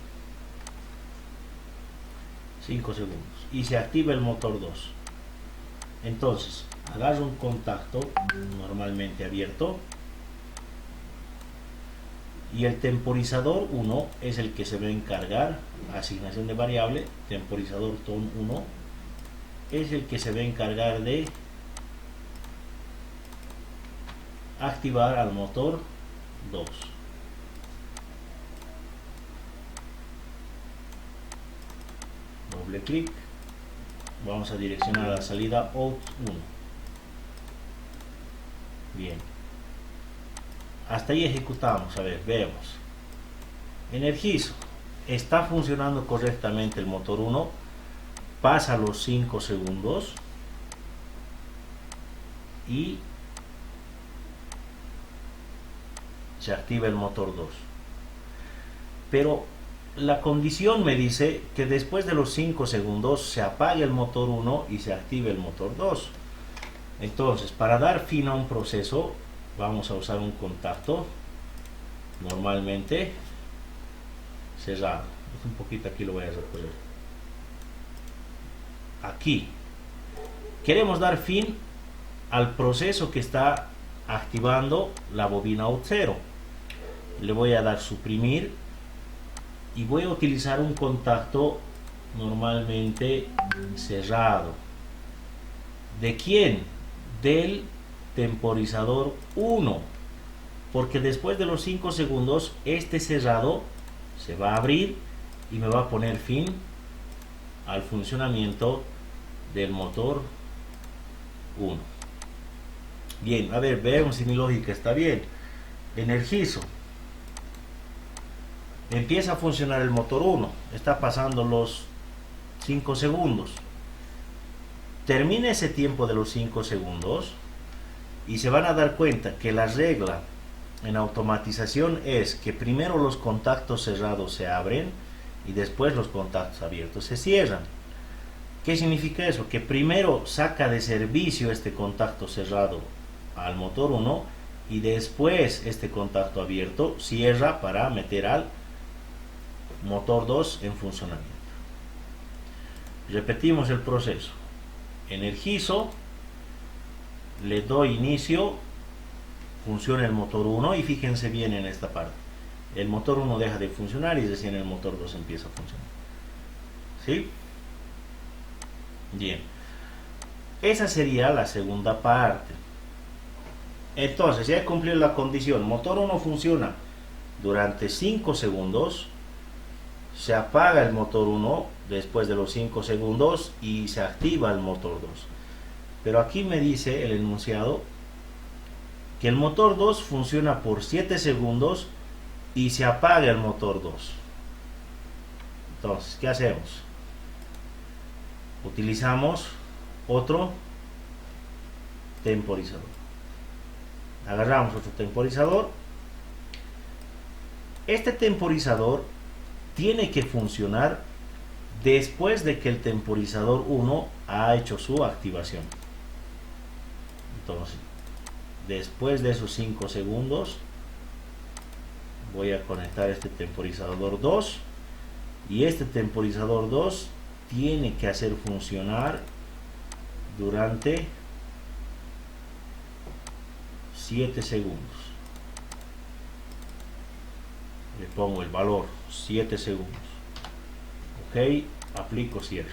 5 segundos y se activa el motor 2. Entonces agarro un contacto normalmente abierto y el temporizador 1 es el que se va a encargar, asignación de variable, temporizador ton 1 es el que se va a encargar de activar al motor 2. Doble clic, vamos a direccionar a la salida out 1. Bien, hasta ahí ejecutamos. A ver, veamos. Energizo, está funcionando correctamente el motor 1, pasa los 5 segundos y se activa el motor 2. Pero la condición me dice que después de los 5 segundos se apague el motor 1 y se active el motor 2. Entonces, para dar fin a un proceso, vamos a usar un contacto normalmente cerrado. Un poquito aquí lo voy a recoger. Aquí queremos dar fin al proceso que está activando la bobina out 0. Le voy a dar suprimir y voy a utilizar un contacto normalmente cerrado. ¿De quién? Del temporizador 1, porque después de los 5 segundos este cerrado se va a abrir y me va a poner fin al funcionamiento del motor 1. Bien, a ver, veamos si mi lógica está bien. Energizo, empieza a funcionar el motor 1, está pasando los 5 segundos, termina ese tiempo de los 5 segundos y se van a dar cuenta que la regla en automatización es que primero los contactos cerrados se abren y después los contactos abiertos se cierran. ¿Qué significa eso? Que primero saca de servicio este contacto cerrado al motor 1 y después este contacto abierto cierra para meter al motor 2 en funcionamiento. Repetimos el proceso. Energizo, le doy inicio, funciona el motor 1 y fíjense bien en esta parte. El motor 1 deja de funcionar y recién el motor 2 empieza a funcionar. ¿Sí? Bien. Esa sería la segunda parte. Entonces, ya he cumplido la condición. Motor 1 funciona durante 5 segundos. Se apaga el motor 1 después de los 5 segundos y se activa el motor 2. Pero aquí me dice el enunciado que el motor 2 funciona por 7 segundos y se apaga el motor 2. Entonces, ¿qué hacemos? Utilizamos otro temporizador. Agarramos otro temporizador. Este temporizador tiene que funcionar después de que el temporizador 1 ha hecho su activación. Entonces, después de esos 5 segundos voy a conectar este temporizador 2 y este temporizador 2 tiene que hacer funcionar durante 7 segundos. Le pongo el valor 7 segundos. Ok, aplico cierre.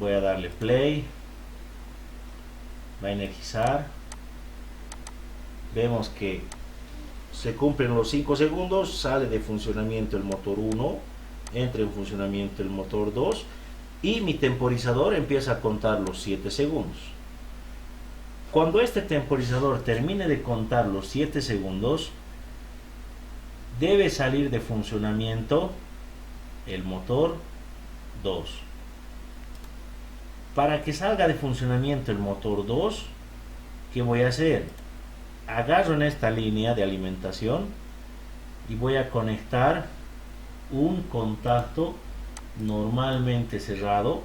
Voy a darle play. Va a energizar. Vemos que se cumplen los 5 segundos, sale de funcionamiento el motor 1, entra en funcionamiento el motor 2 y mi temporizador empieza a contar los 7 segundos. Cuando este temporizador termine de contar los 7 segundos, debe salir de funcionamiento el motor 2. Para que salga de funcionamiento el motor 2, ¿qué voy a hacer? Agarro en esta línea de alimentación y voy a conectar un contacto normalmente cerrado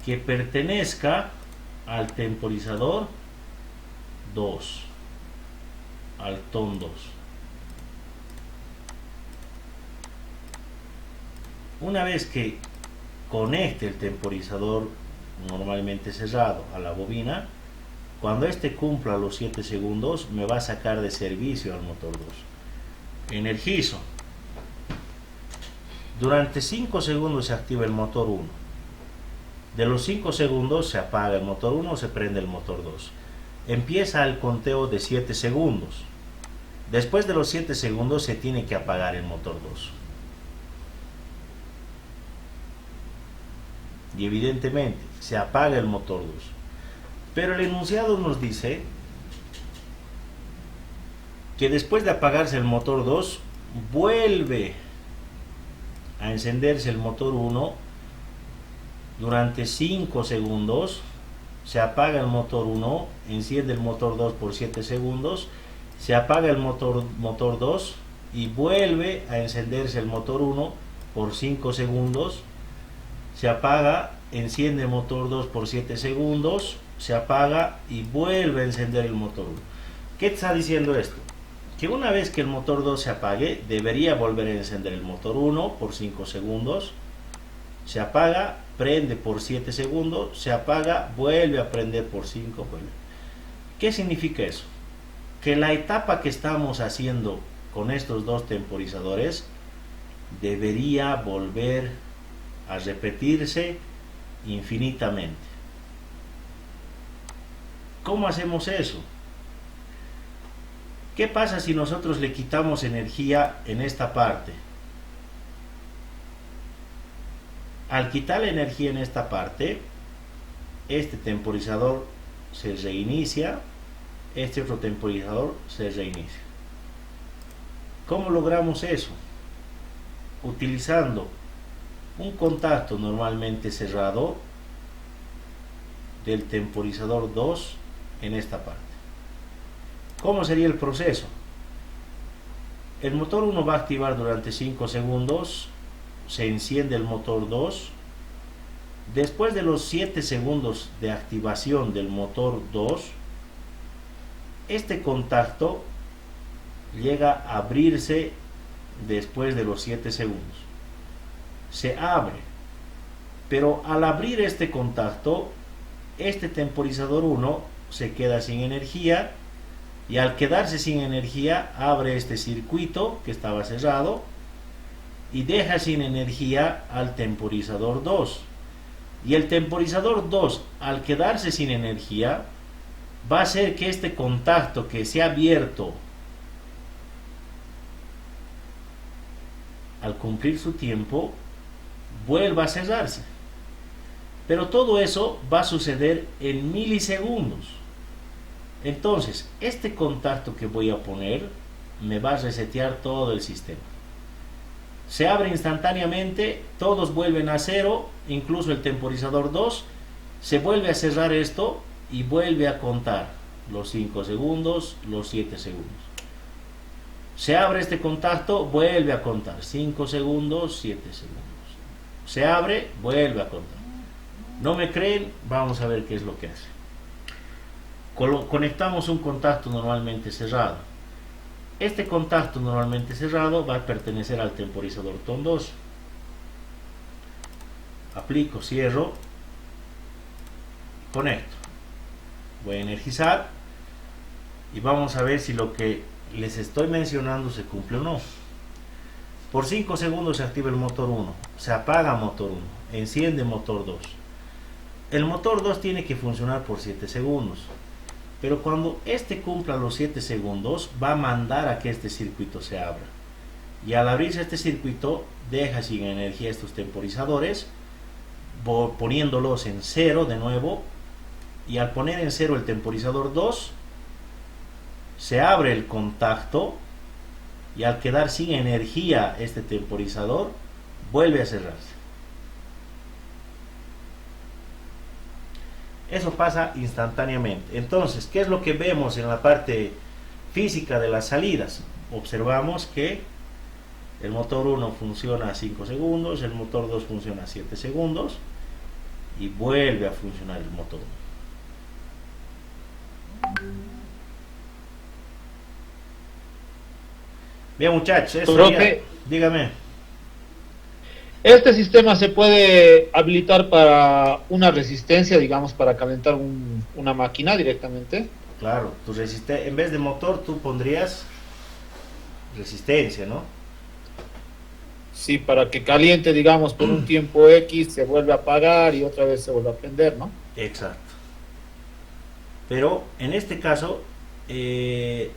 que pertenezca al temporizador 2, al TON 2. Una vez que conecte el temporizador normalmente cerrado a la bobina, cuando este cumpla los 7 segundos me va a sacar de servicio al motor 2. Energizo. Durante 5 segundos se activa el motor 1. De los 5 segundos se apaga el motor 1 o se prende el motor 2. Empieza el conteo de 7 segundos. Después de los 7 segundos se tiene que apagar el motor 2. Y evidentemente se apaga el motor 2. Pero el enunciado nos dice que después de apagarse el motor 2, vuelve a encenderse el motor 1 durante 5 segundos, se apaga el motor 1, enciende el motor 2 por 7 segundos, se apaga el motor 2 y vuelve a encenderse el motor 1 por 5 segundos, se apaga, enciende el motor 2 por 7 segundos, se apaga y vuelve a encender el motor 1. ¿Qué está diciendo esto? Que una vez que el motor 2 se apague, debería volver a encender el motor 1 por 5 segundos, se apaga, prende por 7 segundos, se apaga, vuelve a prender por 5, vuelve. ¿Qué significa eso? Que la etapa que estamos haciendo con estos dos temporizadores debería volver a repetirse infinitamente. ¿Cómo hacemos eso? ¿Qué pasa si nosotros le quitamos energía en esta parte? Al quitar la energía en esta parte, este temporizador se reinicia, este otro temporizador se reinicia. ¿Cómo logramos eso? Utilizando un contacto normalmente cerrado del temporizador 2 en esta parte. ¿Cómo sería el proceso? El motor 1 va a activar durante 5 segundos, se enciende el motor 2. Después de los 7 segundos de activación del motor 2, este contacto llega a abrirse después de los 7 segundos. Se abre, pero al abrir este contacto, este temporizador 1 se queda sin energía y al quedarse sin energía abre este circuito que estaba cerrado y deja sin energía al temporizador 2. Y el temporizador 2, al quedarse sin energía, va a hacer que este contacto que se ha abierto al cumplir su tiempo vuelva a cerrarse. Pero todo eso va a suceder en milisegundos. Entonces, este contacto que voy a poner me va a resetear todo el sistema. Se abre instantáneamente, todos vuelven a cero, incluso el temporizador 2, se vuelve a cerrar esto y vuelve a contar los 5 segundos, los 7 segundos. Se abre este contacto, vuelve a contar 5 segundos, 7 segundos. Se abre, vuelve a contar. ¿No me creen? Vamos a ver qué es lo que hace. Conectamos un contacto normalmente cerrado. Este contacto normalmente cerrado va a pertenecer al temporizador TON 2. Aplico, cierro, conecto. Voy a energizar y vamos a ver si lo que les estoy mencionando se cumple o no. Por 5 segundos se activa el motor 1, se apaga motor 1, enciende motor 2. El motor 2 tiene que funcionar por 7 segundos. Pero cuando este cumpla los 7 segundos, va a mandar a que este circuito se abra. Y al abrirse este circuito, deja sin energía estos temporizadores, poniéndolos en cero de nuevo. Y al poner en cero el temporizador 2, se abre el contacto. Y al quedar sin energía este temporizador, vuelve a cerrarse. Eso pasa instantáneamente. Entonces, ¿qué es lo que vemos en la parte física de las salidas? Observamos que el motor 1 funciona a 5 segundos, el motor 2 funciona a 7 segundos y vuelve a funcionar el motor 1. Bien, muchachos, eso Profe, dígame. Este sistema se puede habilitar para una resistencia, digamos, para calentar una máquina directamente. Claro, en vez de motor tú pondrías resistencia, ¿no? Sí, para que caliente, digamos, por un tiempo X, se vuelve a apagar y otra vez se vuelve a prender, ¿no? Exacto. Pero en este caso, el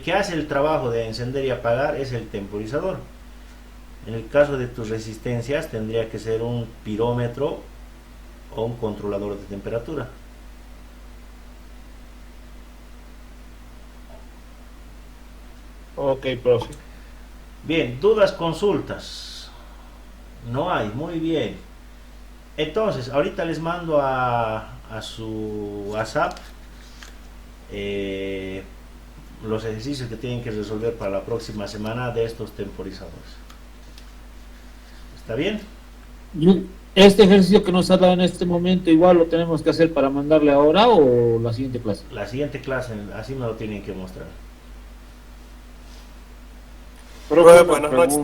que hace el trabajo de encender y apagar es el temporizador. En el caso de tus resistencias tendría que ser un pirómetro o un controlador de temperatura. Ok, profe. Bien, dudas, consultas. No hay, muy bien. Entonces, ahorita les mando a su WhatsApp los ejercicios que tienen que resolver para la próxima semana de estos temporizadores. ¿Está bien? Este ejercicio que nos ha dado en este momento, igual lo tenemos que hacer para mandarle ahora o la siguiente clase. La siguiente clase, así me lo tienen que mostrar. Profe, buenas noches.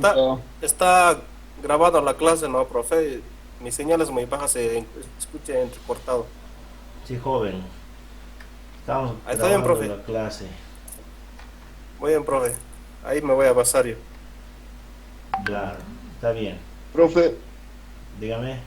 Está grabada la clase, ¿no, profe? Mi señal es muy baja, se escucha entrecortado. Sí, joven. Estamos Está bien, profe. la clase. Muy bien, profe. Ahí me voy a basar yo. Claro, está bien. Profe, Dígame.